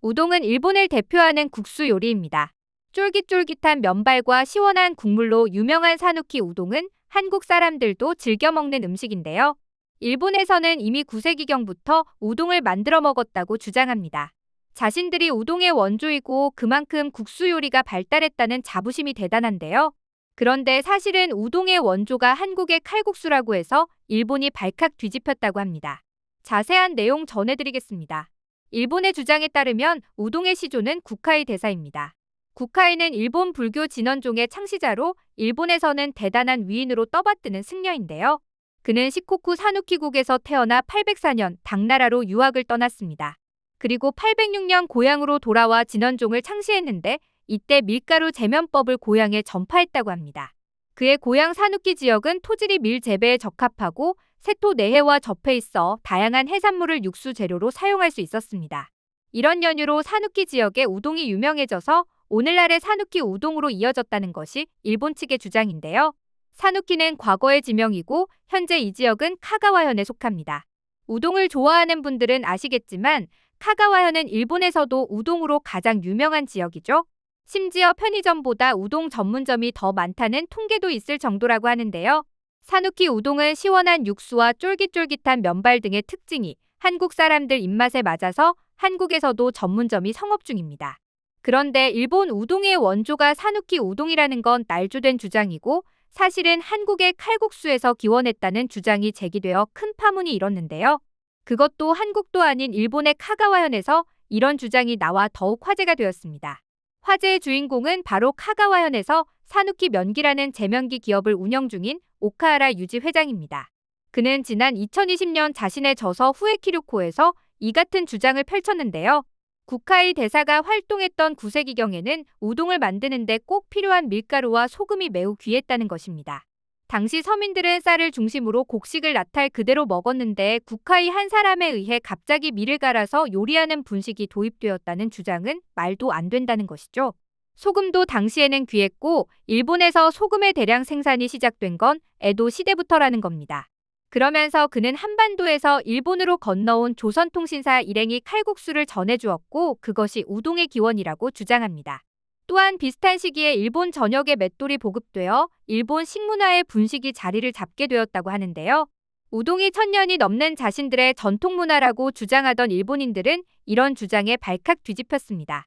우동은 일본을 대표하는 국수 요리입니다. 쫄깃쫄깃한 면발과 시원한 국물로 유명한 사누키 우동은 한국 사람들도 즐겨 먹는 음식인데요. 일본에서는 이미 9세기경부터 우동을 만들어 먹었다고 주장합니다. 자신들이 우동의 원조이고 그만큼 국수 요리가 발달했다는 자부심이 대단한데요. 그런데 사실은 우동의 원조가 한국의 칼국수라고 해서 일본이 발칵 뒤집혔다고 합니다. 자세한 내용 전해드리겠습니다. 일본의 주장에 따르면 우동의 시조는 구카이 대사입니다. 구카이는 일본 불교 진원종의 창시자로 일본에서는 대단한 위인으로 떠받드는 승려인데요. 그는 시코쿠 사누키국에서 태어나 804년 당나라로 유학을 떠났습니다. 그리고 806년 고향으로 돌아와 진원종을 창시했는데 이때 밀가루 제면법을 고향에 전파했다고 합니다. 그의 고향 사누키 지역은 토질이 밀 재배에 적합하고 세토 내해와 접해 있어 다양한 해산물을 육수 재료로 사용할 수 있었습니다. 이런 연유로 사누키 지역의 우동이 유명해져서 오늘날의 사누키 우동으로 이어졌다는 것이 일본 측의 주장인데요. 사누키는 과거의 지명이고 현재 이 지역은 카가와현에 속합니다. 우동을 좋아하는 분들은 아시겠지만 카가와현은 일본에서도 우동으로 가장 유명한 지역이죠. 심지어 편의점보다 우동 전문점이 더 많다는 통계도 있을 정도라고 하는데요. 사누키 우동은 시원한 육수와 쫄깃쫄깃한 면발 등의 특징이 한국 사람들 입맛에 맞아서 한국에서도 전문점이 성업 중입니다. 그런데 일본 우동의 원조가 사누키 우동이라는 건 날조된 주장이고 사실은 한국의 칼국수에서 기원했다는 주장이 제기되어 큰 파문이 일었는데요. 그것도 한국도 아닌 일본의 카가와현에서 이런 주장이 나와 더욱 화제가 되었습니다. 화제의 주인공은 바로 카가와현에서 사누키 면기라는 제면기 기업을 운영 중인 오카하라 유지 회장입니다. 그는 지난 2020년 자신의 저서 후에키류코에서 이 같은 주장을 펼쳤는데요. 구카이 대사가 활동했던 9세기경에는 우동을 만드는데 꼭 필요한 밀가루와 소금이 매우 귀했다는 것입니다. 당시 서민들은 쌀을 중심으로 곡식을 나탈 그대로 먹었는데 구카이 한 사람에 의해 갑자기 밀을 갈아서 요리하는 분식이 도입되었다는 주장은 말도 안 된다는 것이죠. 소금도 당시에는 귀했고 일본에서 소금의 대량 생산이 시작된 건 에도 시대부터라는 겁니다. 그러면서 그는 한반도에서 일본으로 건너온 조선통신사 일행이 칼국수를 전해주었고 그것이 우동의 기원이라고 주장합니다. 또한 비슷한 시기에 일본 전역에 맷돌이 보급되어 일본 식문화의 분식이 자리를 잡게 되었다고 하는데요. 우동이 1000년이 넘는 자신들의 전통문화라고 주장하던 일본인들은 이런 주장에 발칵 뒤집혔습니다.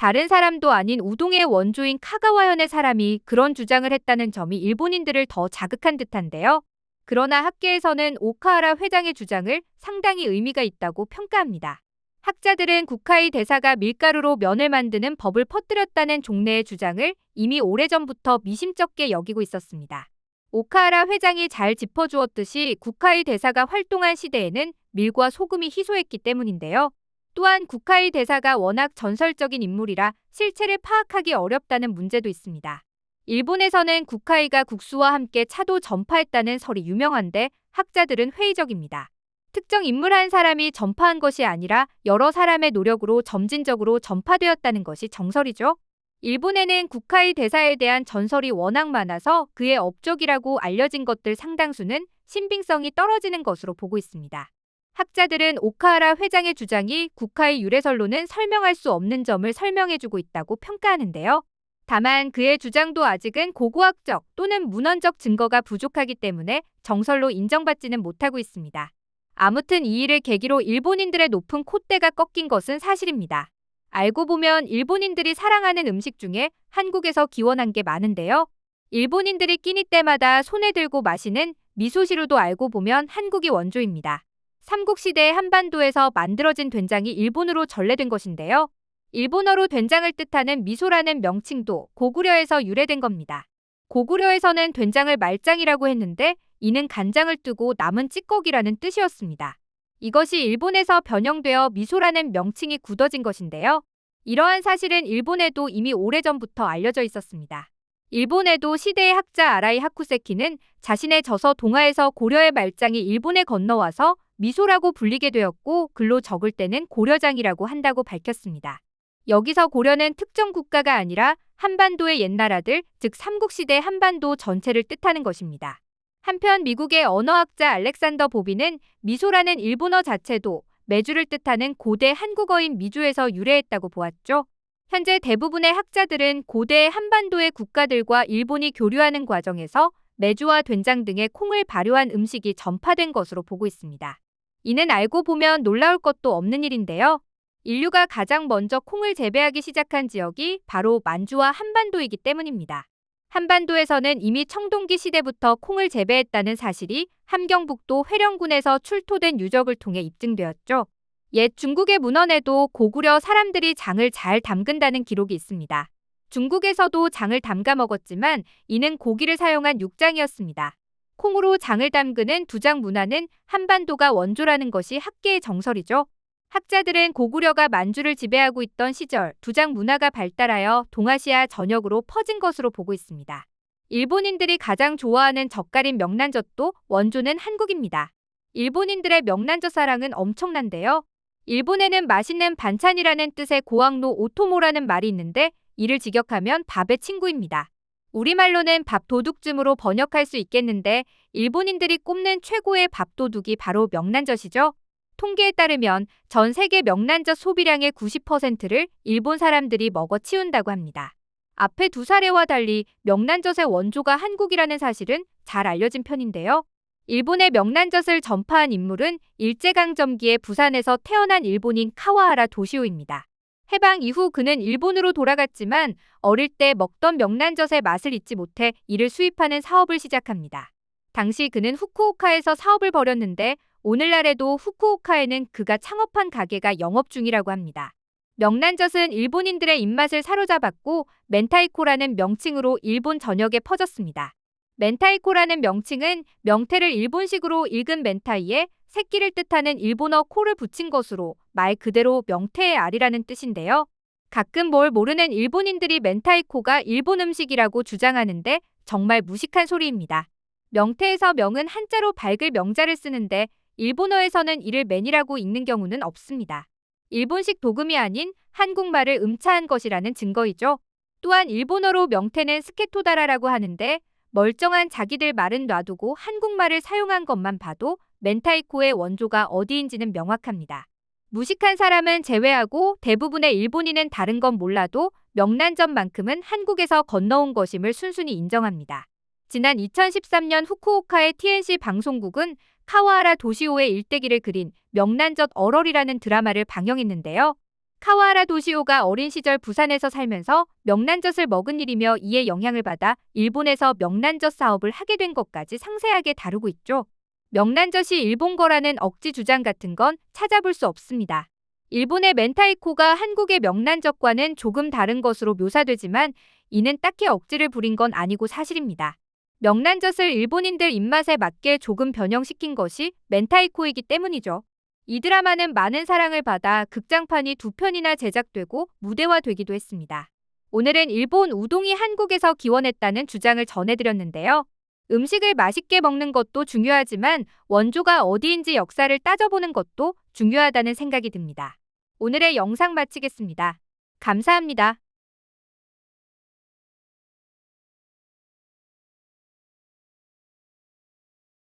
다른 사람도 아닌 우동의 원조인 카가와현의 사람이 그런 주장을 했다는 점이 일본인들을 더 자극한 듯한데요. 그러나 학계에서는 오카하라 회장의 주장을 상당히 의미가 있다고 평가합니다. 학자들은 구카이 대사가 밀가루로 면을 만드는 법을 퍼뜨렸다는 종래의 주장을 이미 오래전부터 미심쩍게 여기고 있었습니다. 오카하라 회장이 잘 짚어주었듯이 구카이 대사가 활동한 시대에는 밀과 소금이 희소했기 때문인데요. 또한 구카이 대사가 워낙 전설적인 인물이라 실체를 파악하기 어렵다는 문제도 있습니다. 일본에서는 구카이가 국수와 함께 차도 전파했다는 설이 유명한데 학자들은 회의적입니다. 특정 인물 한 사람이 전파한 것이 아니라 여러 사람의 노력으로 점진적으로 전파되었다는 것이 정설이죠. 일본에는 구카이 대사에 대한 전설이 워낙 많아서 그의 업적이라고 알려진 것들 상당수는 신빙성이 떨어지는 것으로 보고 있습니다. 학자들은 오카하라 회장의 주장이 구카이 유래설로는 설명할 수 없는 점을 설명해주고 있다고 평가하는데요. 다만 그의 주장도 아직은 고고학적 또는 문헌적 증거가 부족하기 때문에 정설로 인정받지는 못하고 있습니다. 아무튼 이 일을 계기로 일본인들의 높은 콧대가 꺾인 것은 사실입니다. 알고 보면 일본인들이 사랑하는 음식 중에 한국에서 기원한 게 많은데요. 일본인들이 끼니 때마다 손에 들고 마시는 미소시루도 알고 보면 한국이 원조입니다. 삼국시대에 한반도에서 만들어진 된장이 일본으로 전래된 것인데요. 일본어로 된장을 뜻하는 미소라는 명칭도 고구려에서 유래된 겁니다. 고구려에서는 된장을 말장이라고 했는데 이는 간장을 뜨고 남은 찌꺼기라는 뜻이었습니다. 이것이 일본에서 변형되어 미소라는 명칭이 굳어진 것인데요. 이러한 사실은 일본에도 이미 오래전부터 알려져 있었습니다. 일본에도 시대의 학자 아라이 하쿠세키는 자신의 저서 동화에서 고려의 말장이 일본에 건너와서 미소라고 불리게 되었고 글로 적을 때는 고려장이라고 한다고 밝혔습니다. 여기서 고려는 특정 국가가 아니라 한반도의 옛나라들, 즉 삼국시대 한반도 전체를 뜻하는 것입니다. 한편 미국의 언어학자 알렉산더 보비는 미소라는 일본어 자체도 메주를 뜻하는 고대 한국어인 미주에서 유래했다고 보았죠. 현재 대부분의 학자들은 고대 한반도의 국가들과 일본이 교류하는 과정에서 메주와 된장 등의 콩을 발효한 음식이 전파된 것으로 보고 있습니다. 이는 알고 보면 놀라울 것도 없는 일인데요. 인류가 가장 먼저 콩을 재배하기 시작한 지역이 바로 만주와 한반도이기 때문입니다. 한반도에서는 이미 청동기 시대부터 콩을 재배했다는 사실이 함경북도 회령군에서 출토된 유적을 통해 입증되었죠. 옛 중국의 문헌에도 고구려 사람들이 장을 잘 담근다는 기록이 있습니다. 중국에서도 장을 담가 먹었지만 이는 고기를 사용한 육장이었습니다. 콩으로 장을 담그는 두장 문화는 한반도가 원조라는 것이 학계의 정설이죠. 학자들은 고구려가 만주를 지배하고 있던 시절 두장 문화가 발달하여 동아시아 전역으로 퍼진 것으로 보고 있습니다. 일본인들이 가장 좋아하는 젓갈인 명란젓도 원조는 한국입니다. 일본인들의 명란젓 사랑은 엄청난데요. 일본에는 맛있는 반찬이라는 뜻의 고학노 오토모라는 말이 있는데 이를 직역하면 밥의 친구입니다. 우리말로는 밥도둑쯤으로 번역할 수 있겠는데 일본인들이 꼽는 최고의 밥도둑이 바로 명란젓이죠. 통계에 따르면 전 세계 명란젓 소비량의 90%를 일본 사람들이 먹어 치운다고 합니다. 앞의 두 사례와 달리 명란젓의 원조가 한국이라는 사실은 잘 알려진 편인데요. 일본의 명란젓을 전파한 인물은 일제강점기에 부산에서 태어난 일본인 카와하라 도시오입니다. 해방 이후 그는 일본으로 돌아갔지만 어릴 때 먹던 명란젓의 맛을 잊지 못해 이를 수입하는 사업을 시작합니다. 당시 그는 후쿠오카에서 사업을 벌였는데 오늘날에도 후쿠오카에는 그가 창업한 가게가 영업 중이라고 합니다. 명란젓은 일본인들의 입맛을 사로잡았고 멘타이코라는 명칭으로 일본 전역에 퍼졌습니다. 멘타이코라는 명칭은 명태를 일본식으로 읽은 멘타이에 새끼를 뜻하는 일본어 코를 붙인 것으로 말 그대로 명태의 알이라는 뜻인데요. 가끔 뭘 모르는 일본인들이 멘타이코가 일본 음식이라고 주장하는데 정말 무식한 소리입니다. 명태에서 명은 한자로 밝을 명자를 쓰는데 일본어에서는 이를 맨이라고 읽는 경우는 없습니다. 일본식 도금이 아닌 한국말을 음차한 것이라는 증거이죠. 또한 일본어로 명태는 스케토다라라고 하는데 멀쩡한 자기들 말은 놔두고 한국말을 사용한 것만 봐도 멘타이코의 원조가 어디인지는 명확합니다. 무식한 사람은 제외하고 대부분의 일본인은 다른 건 몰라도 명란젓만큼은 한국에서 건너온 것임을 순순히 인정합니다. 지난 2013년 후쿠오카의 TNC 방송국은 카와하라 도시오의 일대기를 그린 명란젓 얼얼이라는 드라마를 방영했는데요. 카와하라 도시오가 어린 시절 부산에서 살면서 명란젓을 먹은 일이며 이에 영향을 받아 일본에서 명란젓 사업을 하게 된 것까지 상세하게 다루고 있죠. 명란젓이 일본 거라는 억지 주장 같은 건 찾아볼 수 없습니다. 일본의 멘타이코가 한국의 명란젓과는 조금 다른 것으로 묘사되지만 이는 딱히 억지를 부린 건 아니고 사실입니다. 명란젓을 일본인들 입맛에 맞게 조금 변형시킨 것이 멘타이코이기 때문이죠. 이 드라마는 많은 사랑을 받아 극장판이 2편이나 제작되고 무대화되기도 했습니다. 오늘은 일본 우동이 한국에서 기원했다는 주장을 전해드렸는데요. 음식을 맛있게 먹는 것도 중요하지만 원조가 어디인지 역사를 따져보는 것도 중요하다는 생각이 듭니다. 오늘의 영상 마치겠습니다. 감사합니다.